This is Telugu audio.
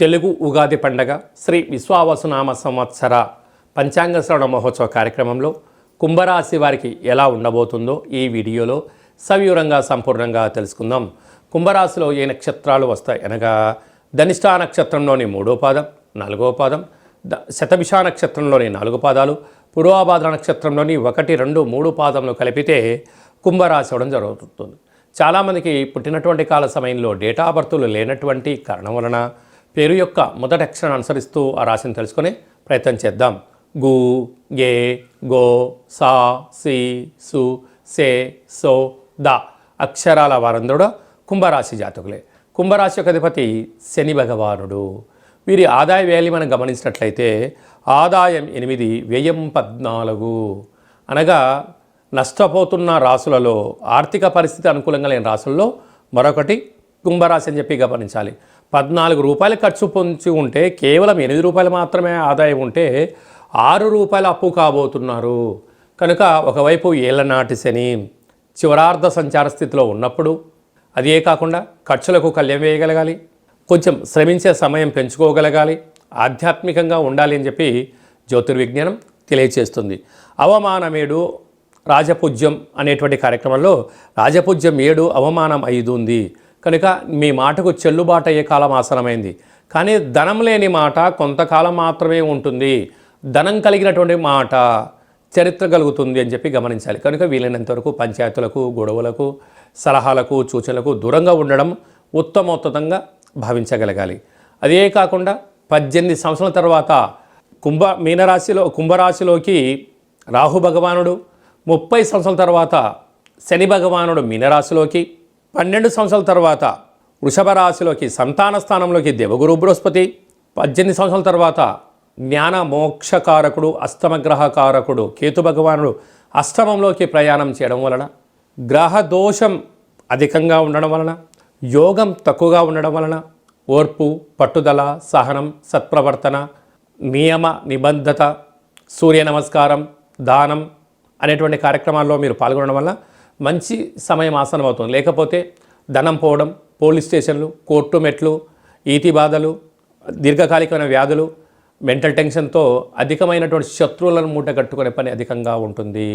తెలుగు ఉగాది పండగ శ్రీ విశ్వావసునామ సంవత్సర పంచాంగ శ్రవణ మహోత్సవ కార్యక్రమంలో కుంభరాశి వారికి ఎలా ఉండబోతుందో ఈ వీడియోలో సవివరంగా సంపూర్ణంగా తెలుసుకుందాం. కుంభరాశిలో ఏ నక్షత్రాలు వస్తాయి అనగా ధనిష్ఠా నక్షత్రంలోని 3వ పాదం, 4వ పాదం, శతభిష నక్షత్రంలోని 4 పాదాలు, పూర్వాభాద్ర నక్షత్రంలోని 1, 2, 3 పాదంలో కలిపితే కుంభరాశి అవడం జరుగుతుంది. చాలామందికి పుట్టినటువంటి కాల సమయంలో డేటా ఆఫ్ బర్త్లు లేనటువంటి కారణం వలన పేరు యొక్క మొదటి అక్షరాన్ని అనుసరిస్తూ ఆ రాశిని తెలుసుకునే ప్రయత్నం చేద్దాం. గు, గే, గో, సా, సి, సు, సే, సో, ద అక్షరాల వారందరూ కుంభరాశి జాతకులే. కుంభరాశి యొక్క అధిపతి శని భగవానుడు. వీరి ఆదాయ వ్యయాన్ని మనం గమనించినట్లయితే ఆదాయం 8, వ్యయం 14. అనగా నష్టపోతున్న రాసులలో ఆర్థిక పరిస్థితి అనుకూలంగా లేని రాసుల్లో మరొకటి కుంభరాశి అని చెప్పి గమనించాలి. 14 రూపాయలు ఖర్చు పొంచి ఉంటే కేవలం 8 రూపాయలు మాత్రమే ఆదాయం ఉంటే 6 రూపాయలు అప్పు కాబోతున్నారు. కనుక ఒకవైపు ఏళ్లనాటి శని చివరార్ధ సంచార స్థితిలో ఉన్నప్పుడు అదే కాకుండా ఖర్చులకు కళ్యం వేయగలగాలి, కొంచెం శ్రమించే సమయం పెంచుకోగలగాలి, ఆధ్యాత్మికంగా ఉండాలి అని చెప్పి జ్యోతిర్విజ్ఞానం తెలియచేస్తుంది. అవమానమేడు రాజపూజ్యం అనేటువంటి కార్యక్రమంలో రాజపూజ్యం 7, అవమానం 5 ఉంది. కనుక మీ మాటకు చెల్లుబాటు అయ్యే కాలం ఆసనమైంది. కానీ ధనం లేని మాట కొంతకాలం మాత్రమే ఉంటుంది, ధనం కలిగినటువంటి మాట చరిత్ర కలుగుతుంది అని చెప్పి గమనించాలి. కనుక వీలైనంతవరకు పంచాయతీలకు, గొడవలకు, సలహాలకు, సూచనలకు దూరంగా ఉండడం ఉత్తమోత్తమంగా భావించగలగాలి. అదే కాకుండా 18 సంవత్సరాల తర్వాత కుంభరాశిలోకి రాహు భగవానుడు, 30 సంవత్సరాల తర్వాత శని భగవానుడు మీనరాశిలోకి, 12 సంవత్సరాల తర్వాత వృషభ రాశిలోకి సంతాన స్థానంలోకి దేవగురు బృహస్పతి, 18 సంవత్సరాల తర్వాత జ్ఞాన మోక్షకారకుడు అష్టమగ్రహకారకుడు కేతు భగవానుడు అష్టమంలోకి ప్రయాణం చేయడం వలన, గ్రహ దోషం అధికంగా ఉండడం వలన, యోగం తక్కువగా ఉండడం వలన ఓర్పు, పట్టుదల, సహనం, సత్ప్రవర్తన, నియమ నిబద్ధత, సూర్య నమస్కారం, దానం అనేటువంటి కార్యక్రమాల్లో మీరు పాల్గొనడం వల్ల మంచి సమయం ఆసనం అవుతుంది. లేకపోతే ధనం పోవడం, పోలీస్ స్టేషన్లు, కోర్టు మెట్లు, ఈతి బాధలు, దీర్ఘకాలికమైన వ్యాధులు, మెంటల్ టెన్షన్తో అధికమైనటువంటి శత్రువులను మూట కట్టుకునే పని అధికంగా ఉంటుంది.